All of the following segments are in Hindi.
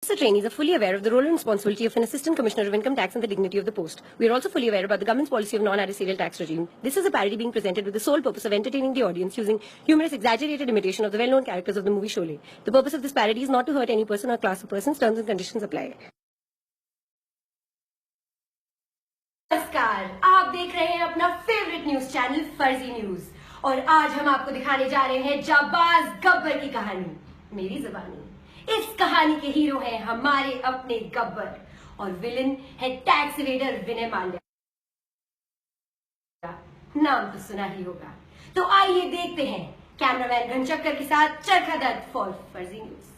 The trainees are fully aware of the role and responsibility of an Assistant Commissioner of Income Tax and the dignity of the post. We are also fully aware about the government's policy of non-adversarial tax regime. This is a parody being presented with the sole purpose of entertaining the audience using humorous, exaggerated imitation of the well-known characters of the movie Sholay. The purpose of this parody is not to hurt any person or class of persons. Terms and conditions apply. नमस्कार, आप देख रहे हैं अपना फेवरेट न्यूज चैनल फर्जी न्यूज और आज हम आपको दिखाने जा रहे हैं जाबाज गब्बर की कहानी मेरी ज़बानी। इस कहानी के हीरो हैं हमारे अपने गब्बर और विलन है टैक्स इवेडर विनय माल्या। नाम तो सुना ही होगा, तो आइए देखते हैं कैमरामैन घनचक्कर के साथ चरखा दत्त फॉर फर्जी न्यूज।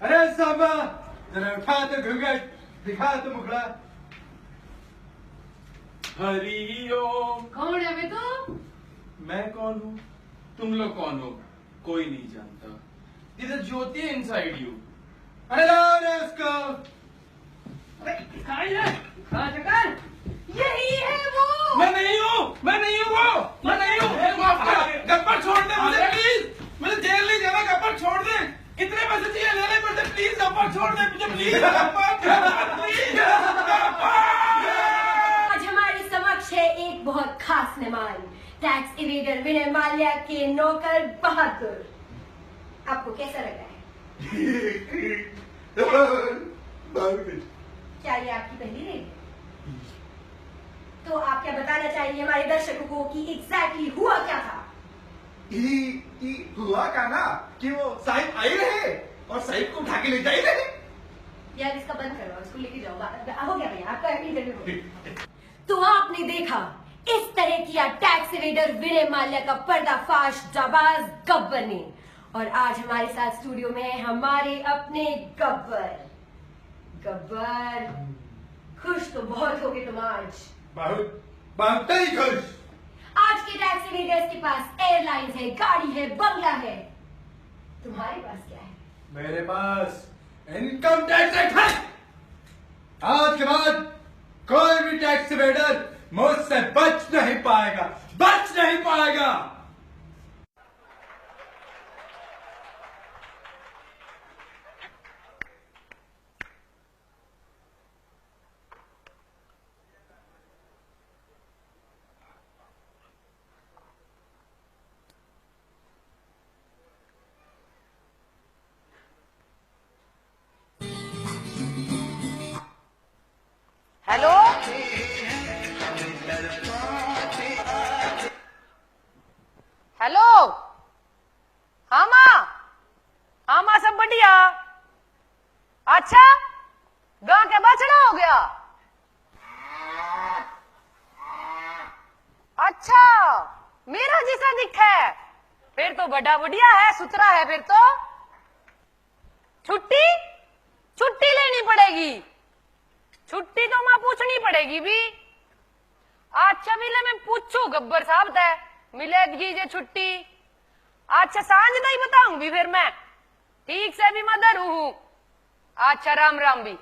अरे सांबा, जरा उठा तो घूंघट, दिखा तो मुखड़ा। हरि ओम। कौन है वे तो? मैं कौन हूँ? तुम लोग कौन हो? कोई नहीं जानता। इधर ज्योति है इनसाइड यू। अरे लाओ रे उसको। अरे खाइए, खा चकर। यही है वो। मैं नहीं हूँ वो। मैं नहीं हूँ। माफ कर, गब्बर छोड़ दे मुझे प्लीज। मुझे जेल नहीं जाना, गब्बर छोड़ दे। कितने पैसे चाहिए ले ले मुझे प्लीज, गब्बर छोड़ दे मुझे प्लीज। आज हमारे समक्ष है एक बहुत खास मेहमान, टैक्स इवेडर विनय माल्या के नौकर बहादुर। आपको कैसा लग रहा है? क्या ये आपकी पहली रेड है? तो आप क्या बताना चाहिए हमारे दर्शकों को कि एग्जैक्टली हुआ क्या था? हुआ क्या ना कि वो साहिब आई रहे और साहिब को उठा के ले जाए रहे। यार इसका बंद करो, इसको लेके जाओ। हो गया भैया, आपका इंटरव्यू। तो आपने देखा, इस तरह किया टैक्स इवेडर विनय माल्या का पर्दाफाश जाबाज गब्बर ने। और आज हमारे साथ स्टूडियो में है हमारे अपने गब्बर। गब्बर, खुश तो बहुत होगे तुम आज। बहुत ही खुश। आज के टैक्स इवेडर्स के पास एयरलाइंस है, गाड़ी है, बंगला है। तुम्हारे पास क्या है? मेरे पास इनकम टैक्स एक्ट है। आज के बाद कोई भी टैक्स इवेडर मुझसे बच नहीं पाएगा। Hello, hello. हाँ माँ सब बढ़िया। अच्छा, गांव के बछड़ा हो गया। अच्छा, मेरा जैसा दिखा है, फिर तो बड़ा बढ़िया है, सुथरा है। फिर तो छुट्टी लेनी पड़ेगी। छुट्टी तो मां पूछनी पड़ेगी भी। अच्छा मिले मैं पूछू गब्बर साहब तय मिलेगी जे छुट्टी। अच्छा सांझ नहीं बताऊंगी फिर मैं, ठीक से भी मदर हूं। अच्छा राम राम भी।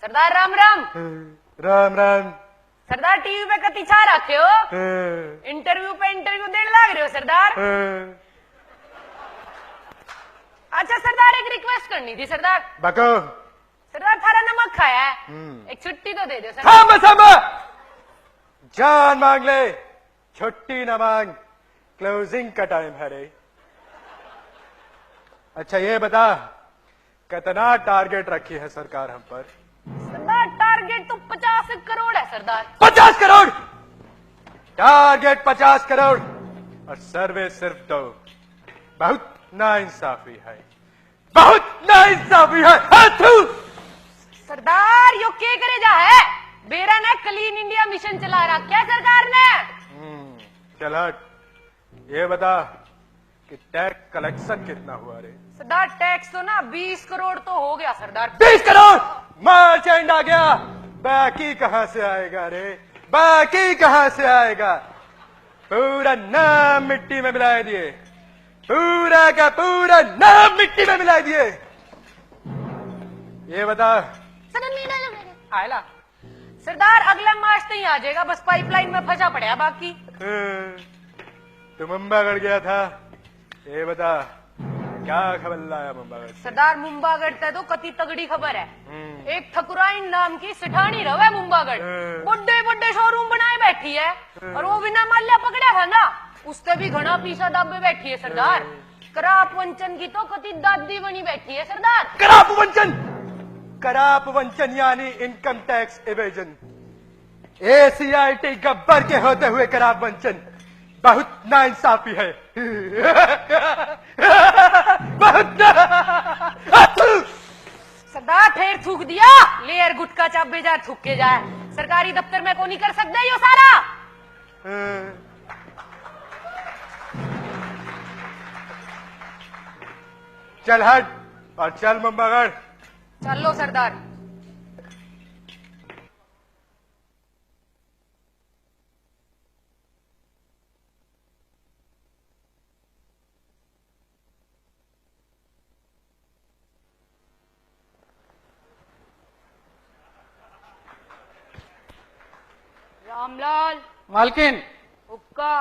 सरदार राम राम। राम राम। सरदार टीवी पे कति छा रखे हो? इंटरव्यू पे इंटरव्यू देने लग रहे हो सरदार। अच्छा सरदार, एक रिक्वेस्ट करनी थी सरदार। बको। सरदार थारा नमक खाया है, एक छुट्टी तो दे दो सरदार। थांबा, जान मांग ले, छुट्टी न मांग, क्लोजिंग का टाइम है रे। अच्छा ये बता, कितना टारगेट रखी है सरकार हम पर? सरदार टारगेट तो 50 करोड़ है सरदार। 50 करोड़ टारगेट 50 करोड़ और सर्वे सिर्फ 2। बहुत नाइंसाफी है, सरदार यो के करे जा है? बेरा ने क्लीन इंडिया मिशन चला रखा है सरकार ने। चल हट, ये बता कि टैक्स कलेक्शन कितना हुआ रे? सरदार टैक्स तो ना 20 करोड़ तो हो गया सरदार। 20 करोड़ मार्च एंड आ गया, बाकी कहां से आएगा रे? पूरा नाम मिट्टी में मिला दिए, पूरा का पूरा नाम मिट्टी में मिला दिए। ये बता। आयला सरदार अगला मार्च तो ही आ जाएगा, बस पाइपलाइन में फंसा पड़ा बाकी। तू मुंबागढ़ गया था, ये बता क्या खबर लाया मुंबागढ़ से? सरदार मुंबागढ़ ते तो कति तगड़ी खबर है। एक ठकुराइन नाम की सिठानी रवे मुंबागढ़, बड़े बड़े शोरूम बनाए बैठी है, और वो बिना माल्या पकड़ा है ना, उससे भी घना पीछा दाबे बैठी है सरदार। कराप वंचन की तो कति दादी बनी बैठी है सरदार। कराप वंचन, कराप वंचन यानी income tax evasion. ACIT Gabbar के होते हुए कराप वंचन बहुत नाइंसाफी है। बहुत सरदार फिर थूक दिया, लेयर गुटका चाप बेजार थूक के जाए, सरकारी दफ्तर में को नहीं कर सकता यो सारा। चल हट और चल मुंबागढ़। चलो सरदार। रामलाल मालकिन, हुक्का।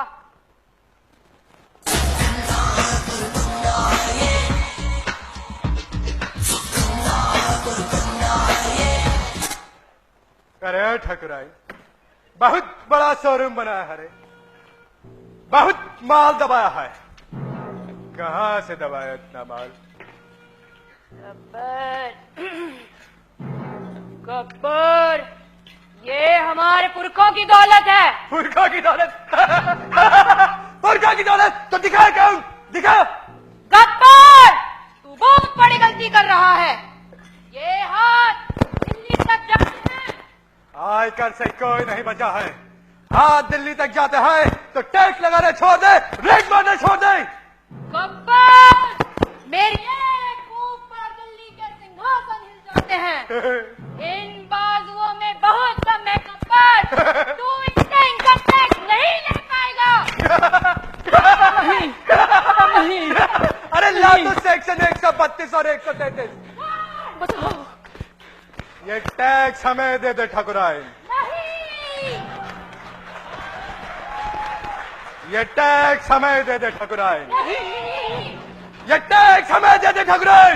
अरे ठकुराई, बहुत बड़ा शोरूम बनाया है रे, बहुत माल दबाया है। कहाँ से दबाया इतना माल? गब्बर, ये हमारे पुरखों की दौलत है। पुरखा की दौलत? पुरखा की दौलत तो दिखा कौन? दिखा। गब्बर, तू बहुत बड़ी गलती कर रहा है। ये हाथ दिल्ली तक जाते हैं। आयकर से कोई नहीं बचा है। हाथ दिल्ली तक जाते हैं तो टैक्स लगाने छोड़ दे, रेट मारने छोड़ दे। गब्बर, मेरी एक फूंक पर दिल्ली के सिंहासन हिल जाते हैं। इन बाजुओं में बहुत दम है गब्बर, तू इनसे इनकम टैक्स नहीं ले पाएगा। अरे ला तो सेक्शन 132 और 133। बताओ। ये टैक्स हमें दे दे ठकुराई। नहीं। ये टैक्स हमें दे दे ठकुराई। नहीं। ये टैक्स हमें दे दे ठकुराई।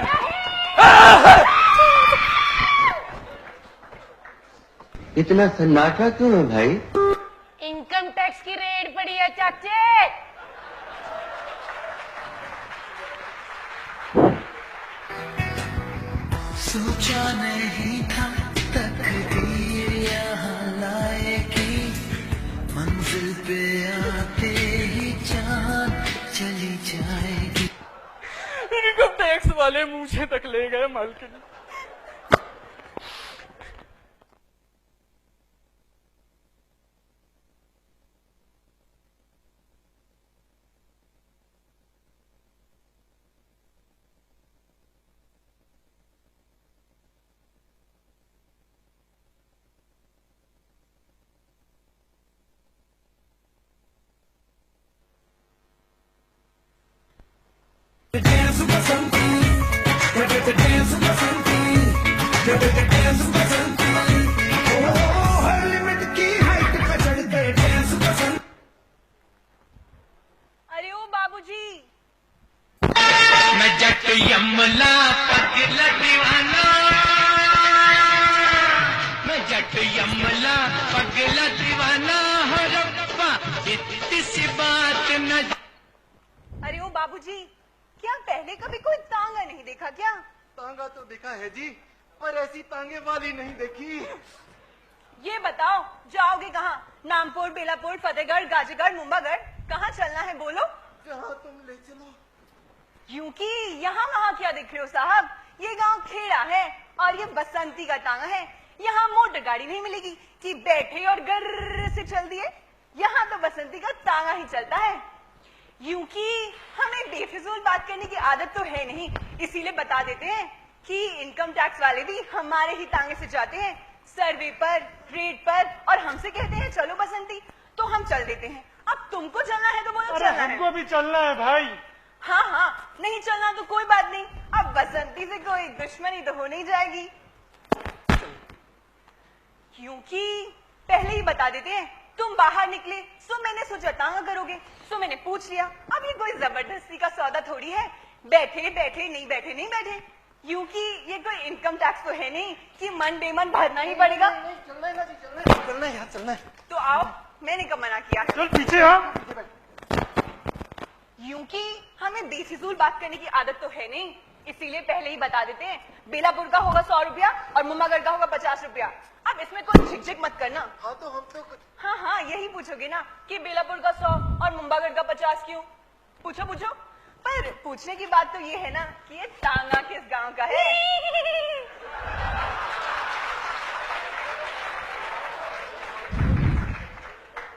इतना सन्नाटा क्यों है भाई? इनकम टैक्स की रेड पड़ी है चाचे। सोचा नहीं था तकदीर यहाँ लाएगी, मंजिल पे आते ही चांद चली जाएगी। इनकम टैक्स वाले मुझे तक ले गए मालकिन। अरे ओ बाबूजी, मैं जट यमला पगला दीवाना, मैं जट यमला पगला दीवाना हो रब्बा, इतनी सी बात न। अरे ओ बाबूजी, क्या पहले कभी कोई तांगा नहीं देखा क्या? तांगा तो देखा है जी, पर ऐसी तांगे वाली नहीं देखी। ये बताओ जाओगे कहाँ? नामपुर, बेलापुर, फतेहगढ़, गाजीगढ़, मुंबागढ़, कहाँ चलना है बोलो? जहाँ तुम ले चलो। क्योंकि यहाँ वहाँ क्या देख रहे हो साहब? ये गांव खेड़ा है और ये बसंती का तांगा है। यहाँ मोटर गाड़ी नहीं मिलेगी कि बैठे और गर्र से चल दिए। यहाँ तो बसंती का तांगा ही चलता है। क्योंकि हमें बेफिजूल बात करने की आदत तो है नहीं, इसीलिए बता देते हैं कि इनकम टैक्स वाले भी हमारे ही तांगे से जाते हैं सर्वे पर, रेड पर, और हमसे कहते हैं चलो बसंती, तो हम चल देते हैं। अब तुमको चलना है तो बोलो चलना है। हमको भी चलना है भाई। हाँ हाँ, नहीं चलना तो कोई बात नहीं, अब बसंती से कोई दुश्मनी तो हो नहीं जाएगी। क्योंकि पहले ही बता देते हैं, तुम बाहर निकले सो मैंने सोचा तांगा करोगे, सो मैंने पूछ लिया। अब ये कोई जबरदस्ती का सौदा थोड़ी है, बैठे बैठे नहीं बैठे नहीं बैठे, क्योंकि ये कोई इनकम टैक्स तो है नहीं कि मन बेमन भरना ही पड़ेगा। चलना है यार, चलना है। तो आओ, मैंने कब मना किया है? चल पीछे आ। क्योंकि हमें बेफिजूल बात करने की आदत तो है नहीं, इसीलिए पहले ही बता देते हैं। बेलापुर का होगा 100 रुपया और मुम्बागढ़ का होगा 50 रुपया। अब इसमें कोई झिकझिक मत करना। हाँ तो हम तो हाँ, यही पूछोगे ना कि बेलापुर का 100 और मुम्बागढ़ का 50 क्यों? पूछो पूछो। पर पूछने की बात तो ये है ना कि ये तांगा किस गांव का है?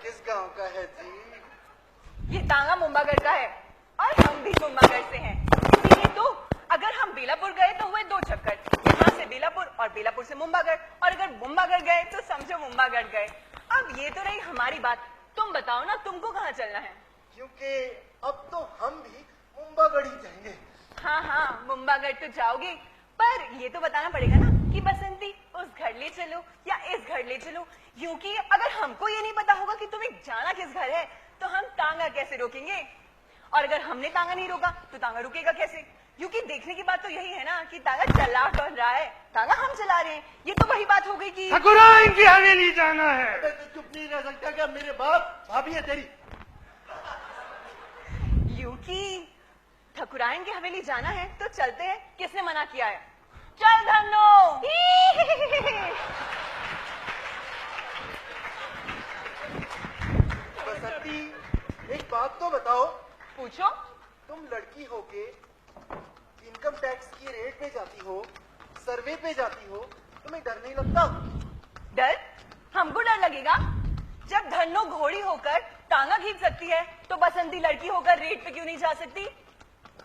किस गांव का है जी? ये तांगा मुम्बागढ़ का है और हम भी मुम्बागढ़ से हैं। इसीलिए तो अगर हम बेलापुर गए तो हुए 2 चक्कर, यहाँ से बेलापुर और बेलापुर से मुम्बागढ़, और अगर मुम्बागढ़ गए तो समझो मुम्बागढ़ गए। अब ये तो रही हमारी बात, तुम बताओ ना तुमको कहाँ चलना है? क्योंकि अब तो हम भी मुंबागढ़ ही जाएंगे। हाँ, मुम्बागढ़ तो जाओगे, पर ये तो बताना पड़ेगा ना कि बसंती उस घर ले चलो या इस घर ले चलो, क्योंकि अगर हमको ये नहीं पता होगा कि तुम्हें जाना किस घर है तो हम तांगा कैसे रोकेंगे? और अगर हमने तांगा नहीं रोका तो तांगा रुकेगा कैसे? क्योंकि देखने की बात तो यही है ना कि तांगा चला कौन रहा है, तांगा हम चला रहे हैं। ये तो वही बात हो गई कि ठाकुराइन की हवेली जाना है। अबे तो चुप नहीं रह सकता क्या? मेरे बाप भाभी है तेरी। क्योंकि ठकुराइन की हवेली जाना है तो चलते हैं। किसने मना किया है? चल धन्नो। बसंती, एक बात तो बताओ, पूछो। तुम लड़की होके इनकम टैक्स की रेट पे जाती हो, सर्वे पे जाती हो, तुम्हें डर नहीं लगता? डर? हमको डर लगेगा? जब धन्नो घोड़ी होकर तांगा खींच सकती है तो बसंती लड़की होकर रेट पे क्यों नहीं जा सकती?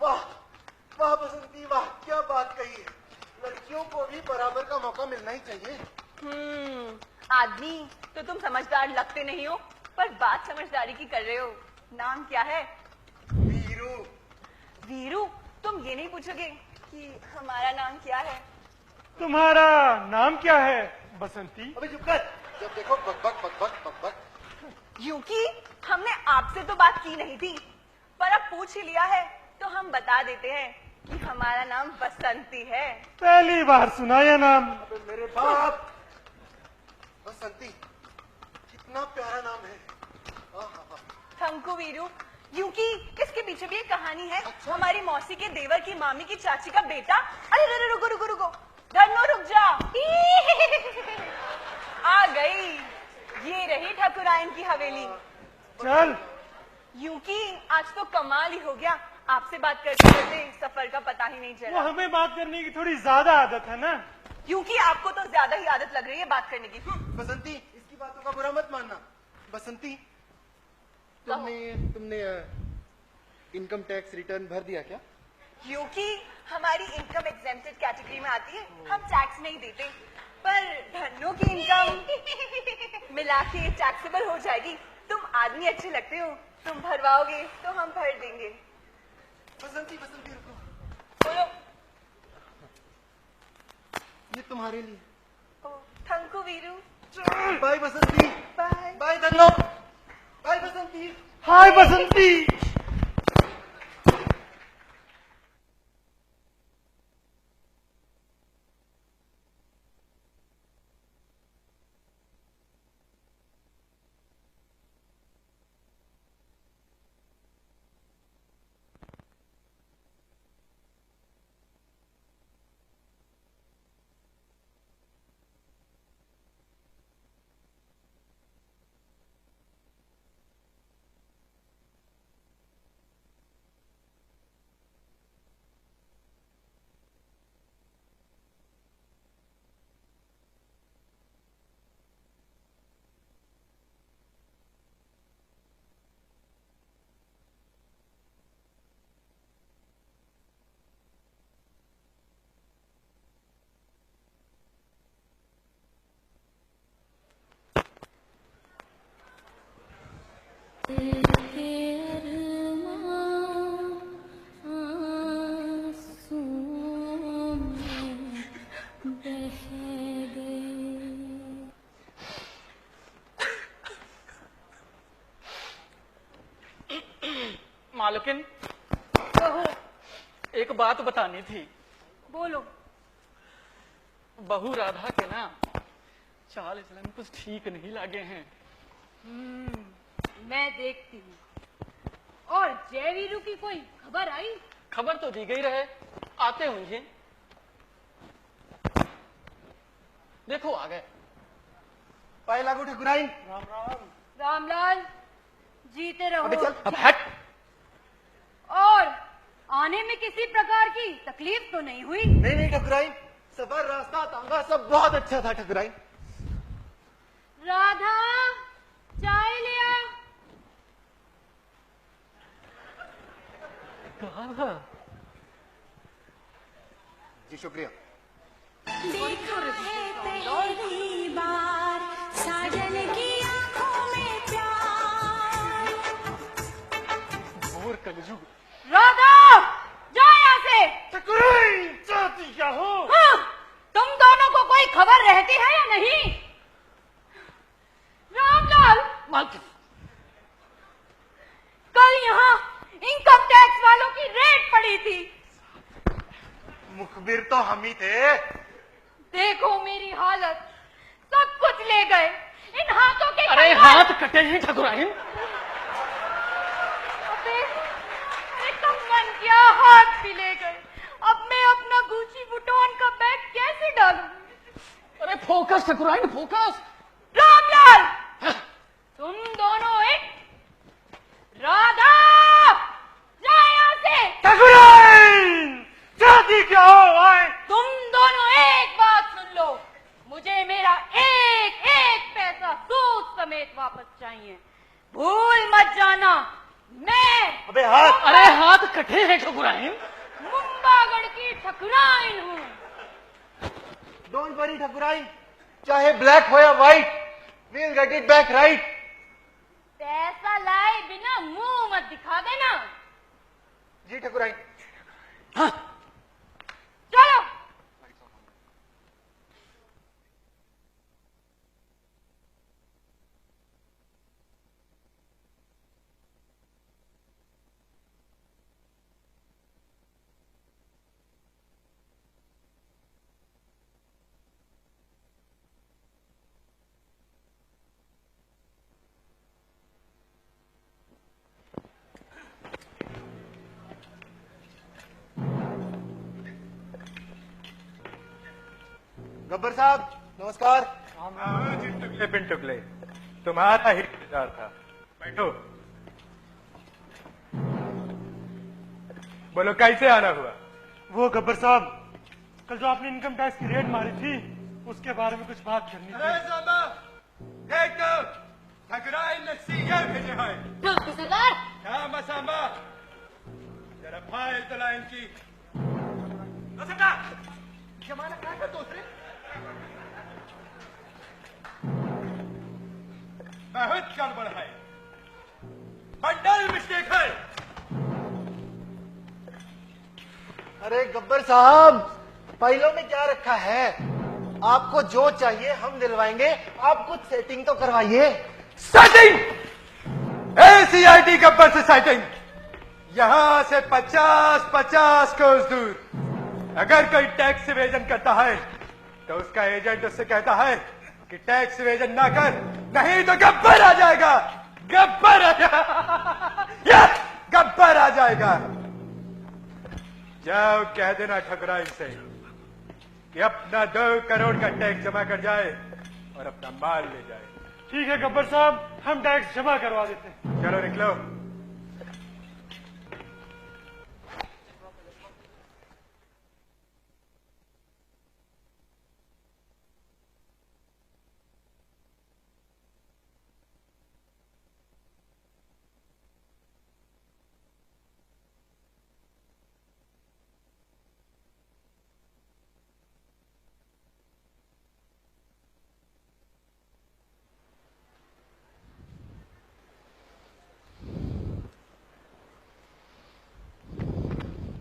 वाह वाह बसंती वाह, क्या बात कही है। लड़कियों को भी बराबर का मौका मिलना ही चाहिए। आदमी तो तुम समझदार लगते नहीं हो, पर बात समझदारी की कर रहे हो। नाम क्या है? वीरू। वीरू? तुम ये नहीं पूछोगे कि हमारा नाम क्या है? तुम्हारा नाम क्या है बसंती? अबे चुप कर, जब देखो बकबक बकबक बकबक। क्योंकि हमने आपसे तो बात की नहीं थी, पर अब पूछ ही लिया है तो हम बता देते हैं कि हमारा नाम बसंती है। पहली बार सुना यह नाम। अबे मेरे बाप, बसंती कितना प्यारा नाम है। Thank you Veeru. क्योंकि इसके पीछे भी एक कहानी है। हमारी मौसी के देवर की मामी की चाची का बेटा। अरे रुको रुको रुको, धन्नो रुक जा। आ गई, ये रही ठकुराइन की हवेली। चल। क्योंकि आज तो कमाल ही हो गया, आपसे बात करते करते सफर का पता ही नहीं वो चला। हमें बात करने की थोड़ी ज्यादा आदत है ना। क्योंकि आपको तो ज्यादा ही आदत लग रही है बात करने की। बसंती, इसकी बातों का बुरा मत मानना। बसंती, तुमने इनकम टैक्स रिटर्न भर दिया क्या? क्योंकि हमारी इनकम एग्जेम्प्टेड कैटेगरी में आती है, हम टैक्स नहीं देते, पर धन्नो की इनकम मिला के टैक्सेबल हो जाएगी। तुम आदमी अच्छे लगते हो, तुम भरवाओगे तो हम भर देंगे। बसंती बसंती रुको, बोलो। ये तुम्हारे लिए। Thank you Veeru. Bye Basanti. Bye bye Dhanno. Bye Basanti. Hi Basanti. मालकिन, कहो, एक बात बतानी थी। बोलो। बहू राधा के ना चाल चलन कुछ ठीक नहीं लागे हैं। मैं देखती हूँ। और जयवीरू की कोई खबर आई? खबर तो दी गई रहे, आते होंगे। देखो आ गए। पाए लागू ठकुराइन। राम राम। रामलाल, जीते रहो। अबे चल, अब हट। और आने में किसी प्रकार की तकलीफ तो नहीं हुई? नहीं ठकुराइन, सफर रास्ता तांगा सब बहुत अच्छा था ठकुराइन। राधा, चाय ले आ। जी शुक्रिया। देखा है पहली बार साजन की आंखों में प्यार। घोर कलयुग। राधा, जा यहाँ से। ठकुराइन, चाहती क्या हो? हाँ, तुम दोनों को कोई खबर रहती है या नहीं? रामलाल, मालकिन, कल यहाँ इनकम टैक्स वालों की रेड पड़ी थी। मुखबिर तो हम ही थे। देखो मेरी हालत, सब कुछ ले गए। इन हाथों के अरे कंगाल- हाथ कटे हैं ठकुराइन। अबे, अरे कंगन क्या, हाथ भी ले गए। अब मैं अपना गुची बुटोन का बैग कैसे डालूं? अरे फोकस ठकुराइन, फोकस। रामलाल, तुम दोनों एक। राधा, जा यहाँ से। ठकुराइन, चाहती क्या हो? आए। तुम दोनों एक बात सुन लो, मुझे मेरा एक एक पैसा सूद समेत वापस चाहिए। भूल मत जाना, मैं अबे हाथ। अरे हाथ कटे हैं ठकुराइन। मुंबागढ़ की ठकुराइन हूँ। डोंट वरी ठकुराइन, चाहे ब्लैक हो या white, we'll get it back right. पैसा लाए बिना मुंह मत दिखा देना। जी ठकुराइन। हाँ। चलो। गब्बर साहब नमस्कार। टुकले पिन टुकले, तुम्हारा ही इंतजार था। बैठो। बोलो कैसे आना हुआ? वो गब्बर साहब, कल जो आपने इनकम टैक्स की रेड मारी थी, उसके बारे में कुछ बात करनी थी। देख तो, ठकुराइन ने सीए भेजे हैं। नमस्ते सरदार। हाँ मसामा, जरा फाइल तो लाइन की। जमाना क्या कर दूसरे? बहुत गड़बड़ है, बंडल मिस्टेक है। अरे गब्बर साहब, फाइलों में क्या रखा है? आपको जो चाहिए हम दिलवाएंगे, आप कुछ सेटिंग तो करवाइए। सेटिंग? ACIT गब्बर से सेटिंग। यहां से 50-50 कोस दूर अगर कोई टैक्स इवेजन करता है तो उसका एजेंट उससे कहता है कि टैक्स इवेजन ना कर, नहीं तो गब्बर आ जाएगा। गब्बर आ जाएगा। गब्बर आ जाएगा। जाओ कह देना ठकुराइन से कि अपना 2 करोड़ का टैक्स जमा कर जाए और अपना माल ले जाए। ठीक है गब्बर साहब, हम टैक्स जमा करवा देते हैं। चलो निकलो।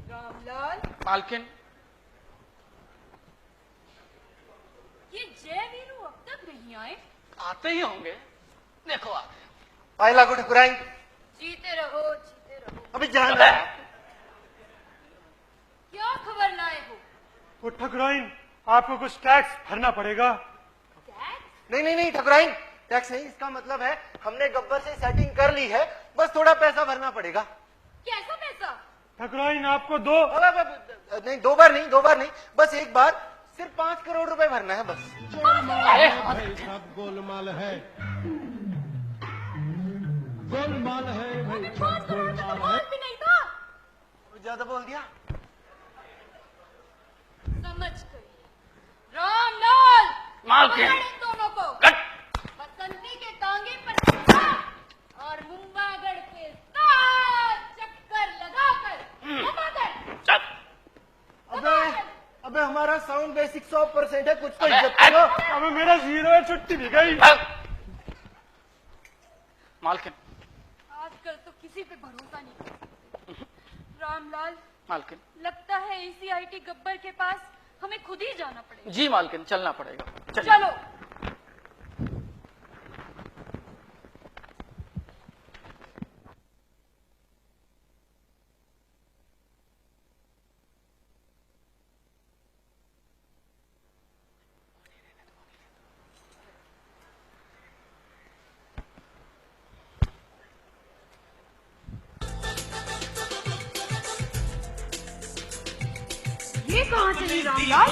रामलाल, मालकिन, ये जयवीरू अब तक नहीं आए। आते ही होंगे। देखो आ गए। पाए लागू ठकुराइन। जीते रहो, जीते रहो। अभी जाना है। क्या खबर लाए हो? वो ठकुराइन, आपको कुछ टैक्स भरना पड़ेगा। नहीं नहीं नहीं ठकुराइन, टैक्स नहीं, इसका मतलब है हमने गब्बर से सेटिंग कर ली है, बस थोड़ा पैसा भरना पड़ेगा। कैसा पैसा? ठकुराइन आपको दो नहीं, 2 बार नहीं, बस एक बार, सिर्फ 5 करोड़ रुपए भरना है बस। गोलमाल है, गोलमाल है भाई, गोलमाल है। भी नहीं था। ज्यादा बोल दिया। समझ गई। रामलाल, मालकिन। पकड़ इन दोनों को। बसंती के टांगे पर और मुंबागढ़ के साथ चक्कर लगाकर अबे हमारा साउंड बेसिक 100% है, कुछ तो इज्जत करो। अबे मेरा 0 है, छुट्टी भी गई। मालकिन। आजकल तो किसी पे भरोसा नहीं करता। रामलाल, मालकिन। लगता है ACIT गब्बर के पास हमें खुद ही जाना पड़ेगा। जी मालकिन, चलना पड़ेगा। चलो। ये कहाँ चली रामलाल?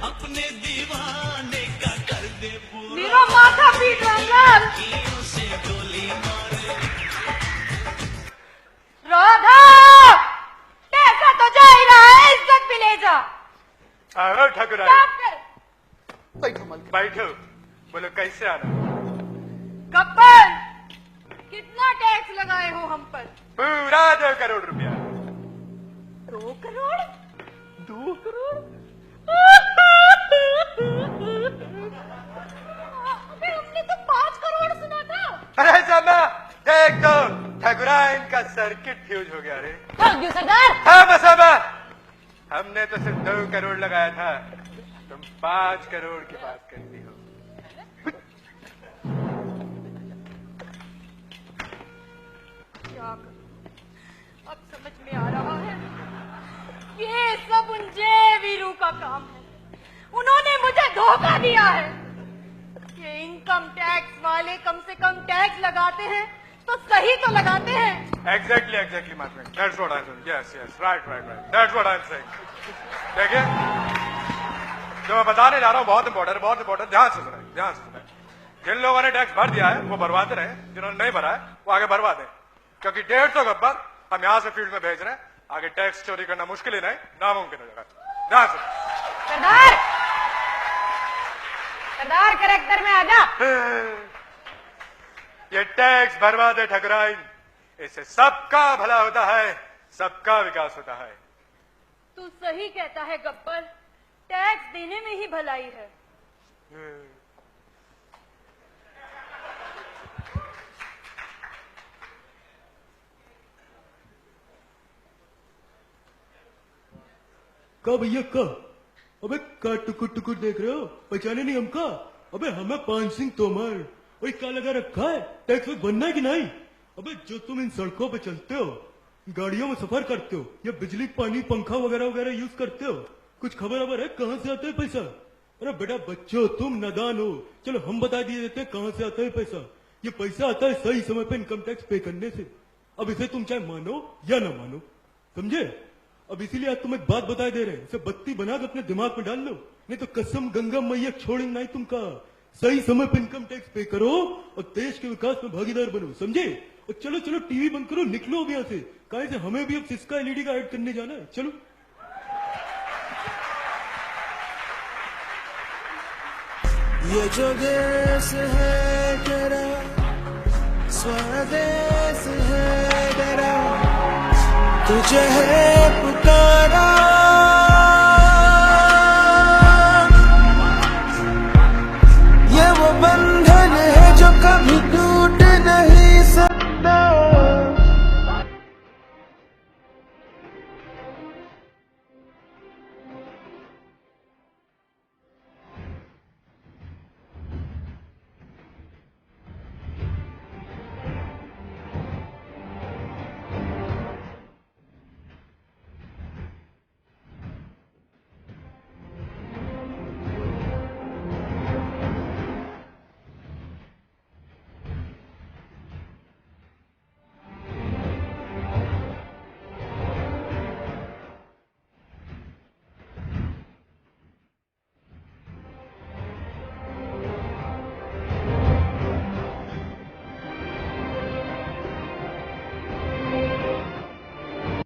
अपने दीवाने का कर दे मेरा माथा पीट रामलाल। राधा, पैसा तो जा ही रहा है, इज्जत भी ले जा। आओ ठकुराइन, स्टॉप कर। बैठो मालकिन। बैठो, बोलो कैसे आना? गब्बर, कितना टैक्स लगाए हो हम पर? पूरा 2 करोड़ रुपया। 2 करोड़? 2 करोड़? अबे हमने तो 5 करोड़ सुना था। अरे सामा, देख तो ठकुराइन का सर्किट फ्यूज हो गया रे। सरदार। हाँ मसामा, हमने तो सिर्फ 2 करोड़ लगाया था, तुम 5 करोड़ की बात करती हो। क्या करूं? अब समझ में आ रहा है, ये सब उन जय वीरू का काम है। उन्होंने मुझे धोखा दिया है। ये इनकम टैक्स वाले कम से कम टैक्स लगाते हैं तो सही तो लगाते हैं। Exactly, my friend. That's what I'm saying. Yes, right. That's what I'm saying. देखिए, जो मैं बताने जा रहा हूँ बहुत इम्पोर्टेंट, ध्यान से सुने। जिन लोगों ने टैक्स भर दिया है वो भरवाते रहे, जिन्होंने नहीं भरा है वो आगे भरवा दें, क्योंकि 150 गब्बर हम यहाँ से फील्ड में भेज रहे हैं। आगे टैक्स चोरी करना मुश्किल ही नहीं, नामुमकिन हो जाएगा। ध्यान से। सरदार कैरेक्टर में आजा। ये टैक्स भरवा दे ठकुराइन, इससे सबका भला होता है, सबका विकास होता है। तू सही कहता है गब्बर, टैक्स देने में ही भलाई है। का भैया का? अबे का टुकुर देख रहे हो? पहचाने नहीं हमका? अबे हमें 5 सिंह तोमर। और क्या लगा रखा है? टैक्स बनना है कि नहीं? अबे जो तुम इन सड़कों पे चलते हो, गाड़ियों में सफर करते हो, या बिजली पानी पंखा वगैरह यूज करते हो, कुछ खबर है कहाँ से आता है पैसा? अरे बेटा बच्चों, तुम नादान हो, चलो हम बता दिए देते हैं कहाँ से आता है पैसा। ये पैसा आता है सही समय पे इनकम टैक्स पे करने से। अब इसे तुम चाहे मानो या ना मानो, समझे? अब इसीलिए आज तुम एक बात बता दे रहे हैं, इसे बत्ती बना के अपने दिमाग में डाल लो, नहीं तो कसम गंगा मैया छोड़ेंगे नहीं तुमका। सही समय पे इनकम टैक्स पे करो और देश के विकास में भागीदार बनो, समझे? और चलो टीवी बंद करो, निकलो अब यहाँ से, कहीं से हमें भी अब सिस्का एलईडी का ऐड करने जाना है। चलो। ये जो देश है तेरा, स्वदेश है तेरा, तुझे है पुकारा